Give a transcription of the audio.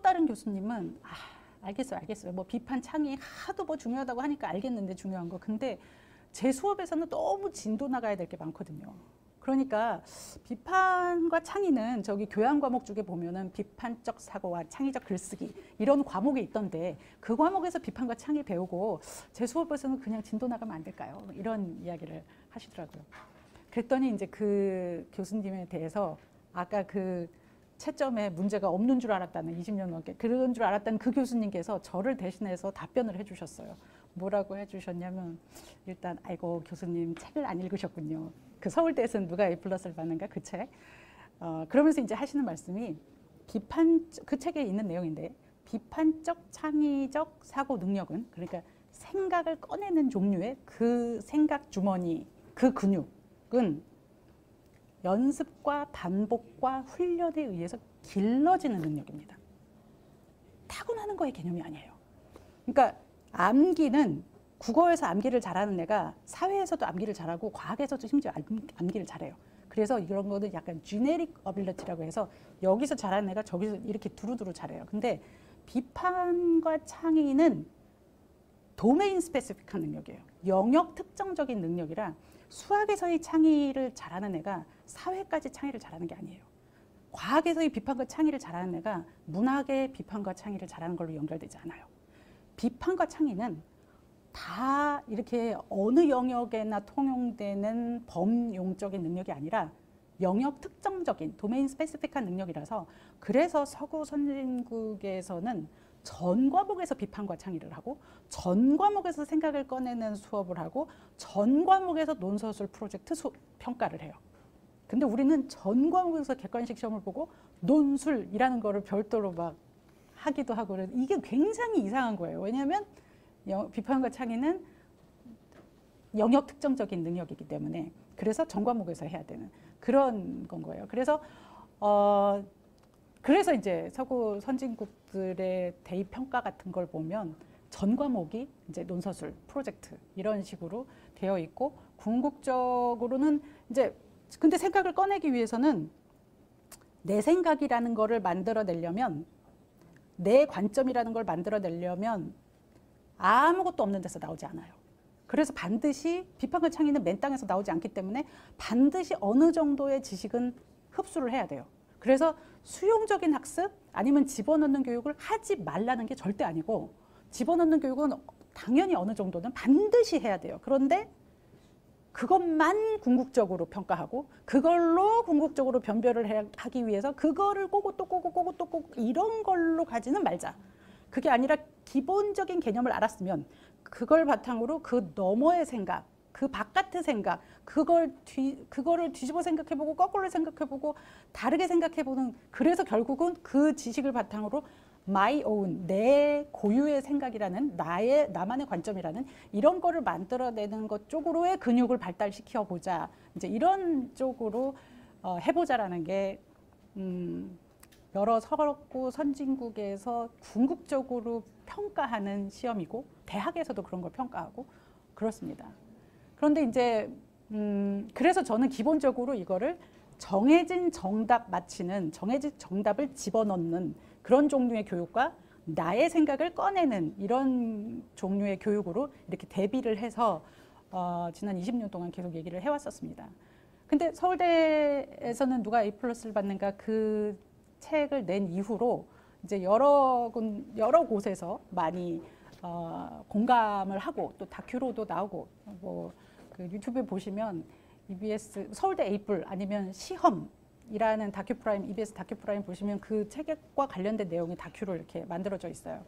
다른 교수님은 알겠어요. 뭐 비판 창의 하도 뭐 중요하다고 하니까 알겠는데 중요한 거. 근데 제 수업에서는 너무 진도 나가야 될 게 많거든요. 그러니까 비판과 창의는 저기 교양 과목 중에 보면은 비판적 사고와 창의적 글쓰기 이런 과목이 있던데 그 과목에서 비판과 창의 배우고 제 수업에서는 그냥 진도 나가면 안 될까요? 이런 이야기를 하시더라고요. 그랬더니 이제 그 교수님에 대해서 아까 그 채점에 문제가 없는 줄 알았다는 20년 넘게 그런 줄 알았다는 그 교수님께서 저를 대신해서 답변을 해주셨어요. 뭐라고 해주셨냐면 일단 아이고 교수님 책을 안 읽으셨군요. 그 서울대에서는 누가 A+를 받는가 그 책. 그러면서 이제 하시는 말씀이 그 책에 있는 내용인데 비판적 창의적 사고 능력은 그러니까 생각을 꺼내는 종류의 그 생각 주머니 그 근육은 연습과 반복과 훈련에 의해서 길러지는 능력입니다. 타고나는 거의 개념이 아니에요. 그러니까 암기는 국어에서 암기를 잘하는 애가 사회에서도 암기를 잘하고 과학에서도 심지어 암기를 잘해요. 그래서 이런 거는 약간 generic ability라고 해서 여기서 잘하는 애가 저기서 이렇게 두루두루 잘해요. 근데 비판과 창의는 도메인 스페시픽한 능력이에요. 영역 특정적인 능력이라 수학에서의 창의를 잘하는 애가 사회까지 창의를 잘하는 게 아니에요. 과학에서의 비판과 창의를 잘하는 애가 문학의 비판과 창의를 잘하는 걸로 연결되지 않아요. 비판과 창의는 다 이렇게 어느 영역에나 통용되는 범용적인 능력이 아니라 영역 특정적인 도메인 스페시픽한 능력이라서 그래서 서구 선진국에서는 전 과목에서 비판과 창의를 하고 전 과목에서 생각을 꺼내는 수업을 하고 전 과목에서 논서술 프로젝트 평가를 해요. 근데 우리는 전 과목에서 객관식 시험을 보고 논술이라는 거를 별도로 막 하기도 하고 그래서 이게 굉장히 이상한 거예요. 왜냐하면 비판과 창의는 영역 특정적인 능력이기 때문에 그래서 전 과목에서 해야 되는 그런 건 거예요. 그래서 이제 서구 선진국들의 대입 평가 같은 걸 보면 전 과목이 이제 논서술, 프로젝트 이런 식으로 되어 있고 궁극적으로는 이제 근데 생각을 꺼내기 위해서는 내 생각이라는 거를 만들어내려면 내 관점이라는 걸 만들어내려면 아무것도 없는 데서 나오지 않아요. 그래서 반드시 비판과 창의는 맨 땅에서 나오지 않기 때문에 반드시 어느 정도의 지식은 흡수를 해야 돼요. 그래서 수용적인 학습 아니면 집어넣는 교육을 하지 말라는 게 절대 아니고 집어넣는 교육은 당연히 어느 정도는 반드시 해야 돼요. 그런데 그것만 궁극적으로 평가하고 그걸로 궁극적으로 변별을 하기 위해서 그거를 꼬고 또 꼬고 꼬고 또 꼬고 이런 걸로 가지는 말자. 그게 아니라 기본적인 개념을 알았으면 그걸 바탕으로 그 너머의 생각, 그 바깥의 생각, 그거를 뒤집어 생각해보고 거꾸로 생각해보고 다르게 생각해보는 그래서 결국은 그 지식을 바탕으로 my own, 내 고유의 생각이라는 나만의 관점이라는 이런 거를 만들어내는 것 쪽으로의 근육을 발달시켜 보자. 이제 이런 쪽으로 해보자라는 게 여러 서구 선진국에서 궁극적으로 평가하는 시험이고 대학에서도 그런 걸 평가하고 그렇습니다. 그런데 이제 그래서 저는 기본적으로 이거를 정해진 정답 맞히는 정해진 정답을 집어넣는 그런 종류의 교육과 나의 생각을 꺼내는 이런 종류의 교육으로 이렇게 대비를 해서 지난 20년 동안 계속 얘기를 해왔었습니다. 근데 서울대에서는 누가 A+를 받는가 그 책을 낸 이후로 이제 여러 곳에서 많이 공감을 하고 또 다큐로도 나오고 뭐 그 유튜브에 보시면 EBS 서울대 A+ 아니면 시험이라는 다큐프라임 EBS 다큐프라임 보시면 그 책과 관련된 내용이 다큐로 이렇게 만들어져 있어요.